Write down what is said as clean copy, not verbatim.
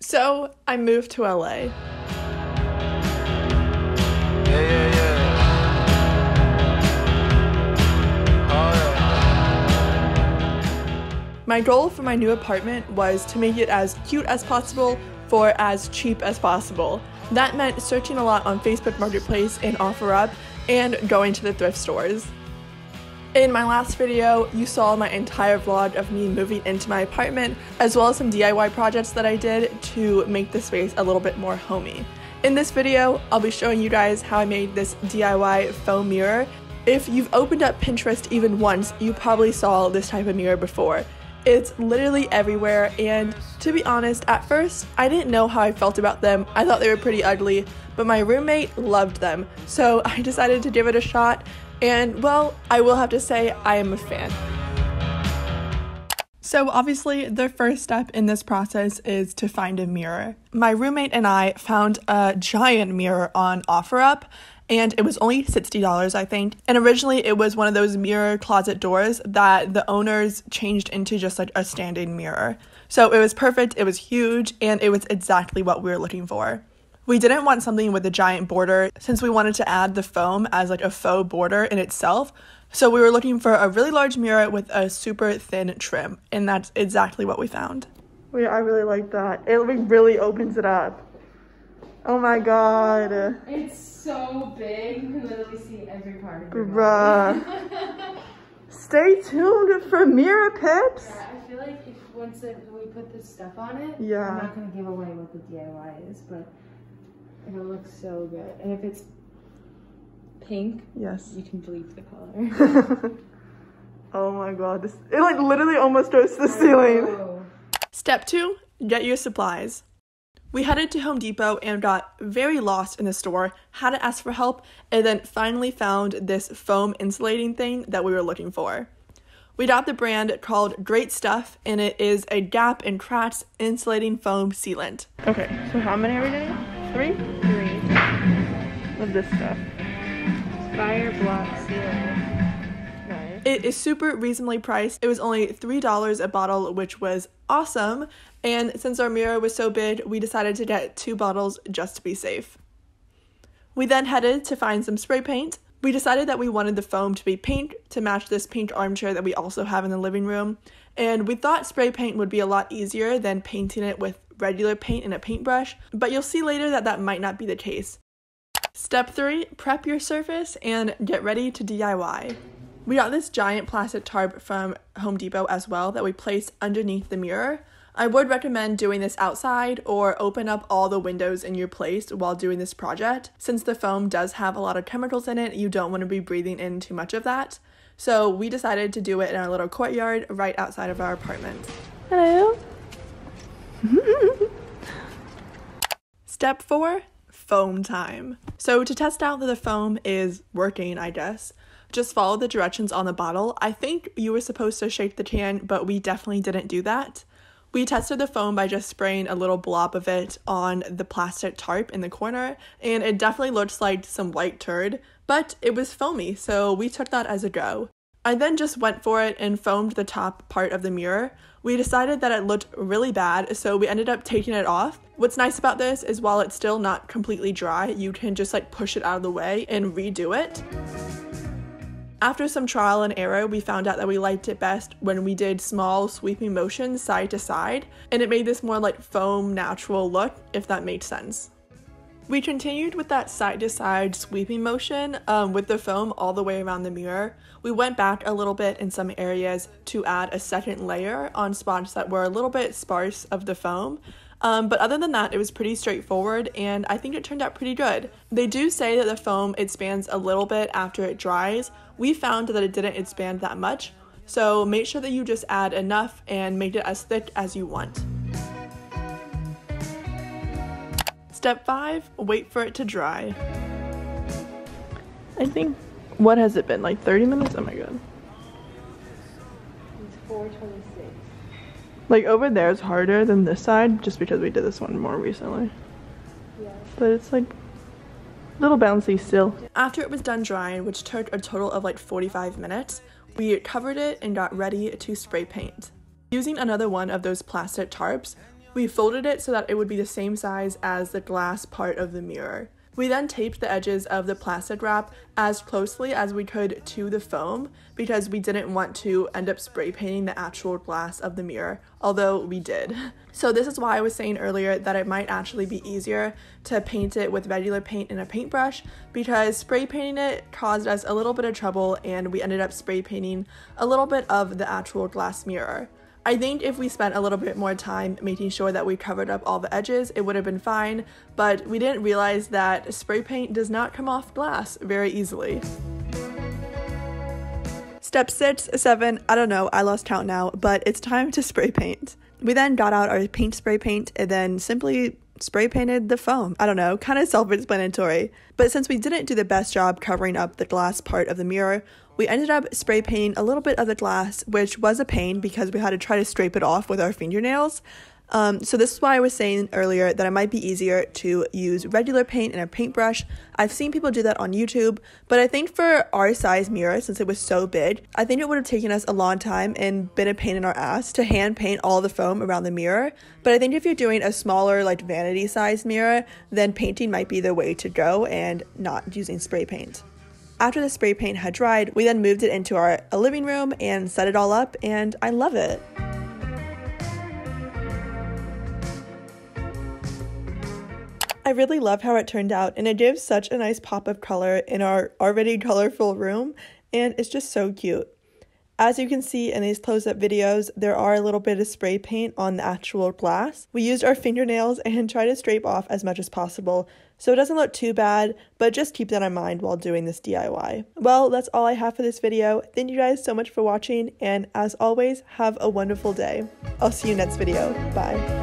So I moved to LA. My goal for my new apartment was to make it as cute as possible for as cheap as possible. That meant searching a lot on Facebook Marketplace and OfferUp and going to the thrift stores. In my last video, you saw my entire vlog of me moving into my apartment, as well as some DIY projects that I did to make the space a little bit more homey. In this video, I'll be showing you guys how I made this DIY faux mirror. If you've opened up Pinterest even once, you probably saw this type of mirror before. It's literally everywhere, and to be honest, at first, I didn't know how I felt about them. I thought they were pretty ugly, but my roommate loved them, so I decided to give it a shot, and well, I will have to say I am a fan. So obviously, the first step in this process is to find a mirror. My roommate and I found a giant mirror on OfferUp, and it was only $60, I think. And originally it was one of those mirror closet doors that the owners changed into just like a standing mirror. So it was perfect, it was huge, and it was exactly what we were looking for. We didn't want something with a giant border since we wanted to add the foam as like a faux border in itself. So we were looking for a really large mirror with a super thin trim, and that's exactly what we found. Wait, I really like that. It really opens it up. Oh my god. It's so big, you can literally see every part of your body. Stay tuned for mirror pics. Yeah, I feel like if once we put this stuff on it, yeah. I'm not going to give away what the DIY is, but it'll look so good. And if it's pink, yes, you can bleep the color. Oh my god, it like literally almost goes to the ceiling. Step 2, get your supplies. We headed to Home Depot and got very lost in the store, had to ask for help, and then finally found this foam insulating thing that we were looking for. We got the brand called Great Stuff, and it is a Gap and Kratz insulating foam sealant. Okay, so how many are we getting? 3 of this stuff. Fire block sealant. It is super reasonably priced. It was only $3 a bottle, which was awesome. And since our mirror was so big, we decided to get 2 bottles just to be safe. We then headed to find some spray paint. We decided that we wanted the foam to be pink to match this pink armchair that we also have in the living room. And we thought spray paint would be a lot easier than painting it with regular paint and a paintbrush, but you'll see later that that might not be the case. Step 3, prep your surface and get ready to DIY. We got this giant plastic tarp from Home Depot as well that we placed underneath the mirror. I would recommend doing this outside or open up all the windows in your place while doing this project. Since the foam does have a lot of chemicals in it, you don't want to be breathing in too much of that. So we decided to do it in our little courtyard right outside of our apartment. Hello. Step 4, foam time. So to test out that the foam is working, I guess, just follow the directions on the bottle. I think you were supposed to shake the can, but we definitely didn't do that. We tested the foam by just spraying a little blob of it on the plastic tarp in the corner, and it definitely looks like some white turd, but it was foamy, so we took that as a go. I then just went for it and foamed the top part of the mirror. We decided that it looked really bad, so we ended up taking it off. What's nice about this is while it's still not completely dry, you can just like push it out of the way and redo it. After some trial and error, we found out that we liked it best when we did small sweeping motions side to side, and it made this more like foam natural look, if that makes sense. We continued with that side to side sweeping motion with the foam all the way around the mirror. We went back a little bit in some areas to add a second layer on spots that were a little bit sparse of the foam. But other than that, it was pretty straightforward, and I think it turned out pretty good. They do say that the foam expands a little bit after it dries. We found that it didn't expand that much, so make sure that you just add enough and make it as thick as you want. Step 5, wait for it to dry. I think, what has it been, like 30 minutes? Oh my god. It's 4:26. Like over there is harder than this side, just because we did this one more recently. Yeah. But it's like a little bouncy still. After it was done drying, which took a total of like 45 minutes, we covered it and got ready to spray paint. Using another one of those plastic tarps, We folded it so that it would be the same size as the glass part of the mirror. We then taped the edges of the plastic wrap as closely as we could to the foam because we didn't want to end up spray painting the actual glass of the mirror, although we did. So this is why I was saying earlier that it might actually be easier to paint it with regular paint and a paintbrush, because spray painting it caused us a little bit of trouble and we ended up spray painting a little bit of the actual glass mirror. I think if we spent a little bit more time making sure that we covered up all the edges, it would have been fine, but we didn't realize that spray paint does not come off glass very easily. Step 6, 7, I don't know, I lost count now, but it's time to spray paint. We then got out our paint spray paint and then simply spray painted the foam. I don't know, kind of self-explanatory. But since we didn't do the best job covering up the glass part of the mirror, we ended up spray painting a little bit of the glass, which was a pain because we had to try to scrape it off with our fingernails. So this is why I was saying earlier that it might be easier to use regular paint and a paintbrush. I've seen people do that on YouTube, but I think for our size mirror, since it was so big, I think it would have taken us a long time and been a pain in our ass to hand paint all the foam around the mirror. But I think if you're doing a smaller, like vanity size mirror, then painting might be the way to go and not using spray paint. After the spray paint had dried, we then moved it into our living room and set it all up, and I love it. I really love how it turned out, and it gives such a nice pop of color in our already colorful room, and it's just so cute. As you can see in these close-up videos, there are a little bit of spray paint on the actual glass. We used our fingernails and tried to scrape off as much as possible, so it doesn't look too bad, but just keep that in mind while doing this DIY. Well, that's all I have for this video. Thank you guys so much for watching, and as always, have a wonderful day. I'll see you next video. Bye.